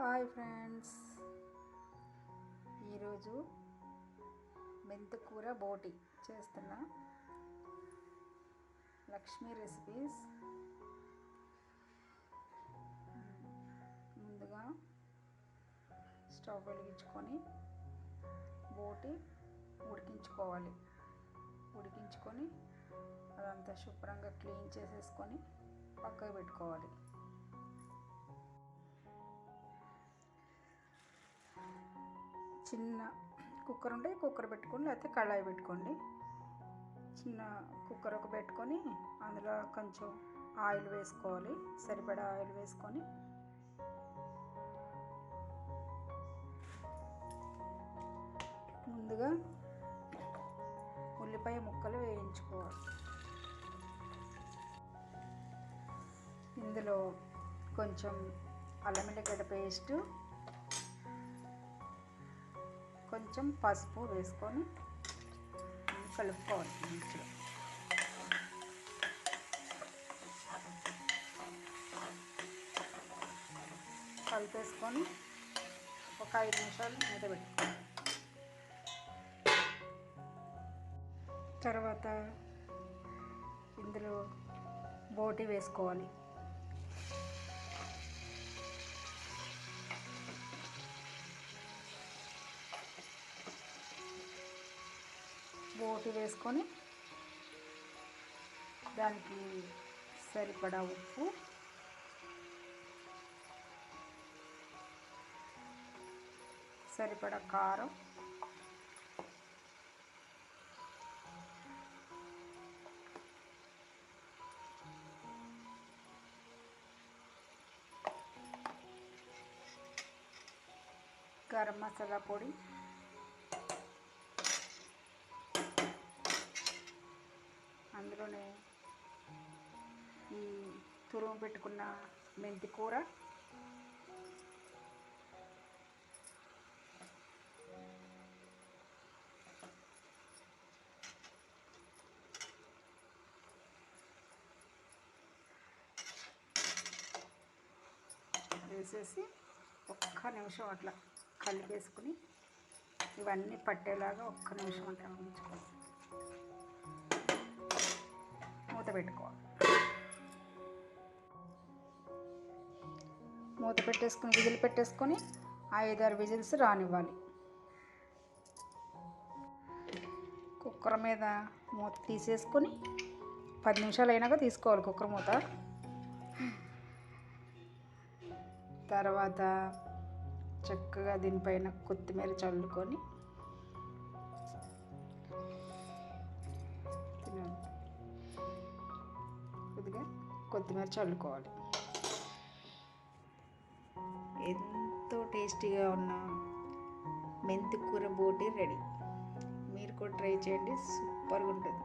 Hi friends, ఈరోజు మెంతికూర బోటి చేస్తున్నా. లక్ష్మీ రెసిపీస్. ముందుగా స్టవ్ వెలిగించుకొని బోటి ఉడికించుకోవాలి. ఉడికించుకొని అదంతా శుభ్రంగా క్లీన్ చేసేసుకొని పక్కకు పెట్టుకోవాలి. చిన్న కుక్కర్ ఉంటే కుక్కర్ పెట్టుకోండి, లేకపోతే కళాయి పెట్టుకోండి. చిన్న కుక్కర్ ఒక పెట్టుకొని అందులో కొంచెం ఆయిల్ వేసుకోవాలి. సరిపడా ఆయిల్ వేసుకొని ముందుగా ఉల్లిపాయ ముక్కలు వేయించుకోవాలి. ఇందులో కొంచెం అల్లం వెల్లిగడ్డ పేస్టు, కొంచెం పసుపు వేసుకొని కలుపుకోవాలి. మంచిగా కలిపేసుకొని ఒక 5 నిమిషాలు మూత పెట్టుకోవాలి. తర్వాత ఇందులో బోటి వేసుకోవాలి. బోటి వేసుకొని దానికి సరిపడా ఉప్పు, సరిపడా కారం, గరం మసాలా పొడి, అందులోనే ఈ తురుము పెట్టుకున్న మెంతి కూర, వేసేసి ఒక్క నిమిషం అట్లా కలిపేసుకుని ఇవన్నీ పట్టేలాగా ఒక్క నిమిషం అట్లా ఉంచుకోవాలి. మూత పెట్టుకోవాలి. మూత పెట్టేసుకుని విజిల్ పెట్టేసుకొని 5-6 విజిల్స్ రానివ్వాలి. కుక్కర్ మీద మూత తీసేసుకొని 10 నిమిషాలు అయినాక తీసుకోవాలి కుక్కర్ మూత. తర్వాత చక్కగా దీనిపైన కొత్తిమీర చల్లుకొని కొద్దిగా కొత్తిమీర చల్లుకోవాలి. ఎంతో టేస్టీగా ఉన్న మెంతి కూర బోటి రెడీ. మీరు కూడా ట్రై చేయండి, సూపర్గా ఉంటుంది.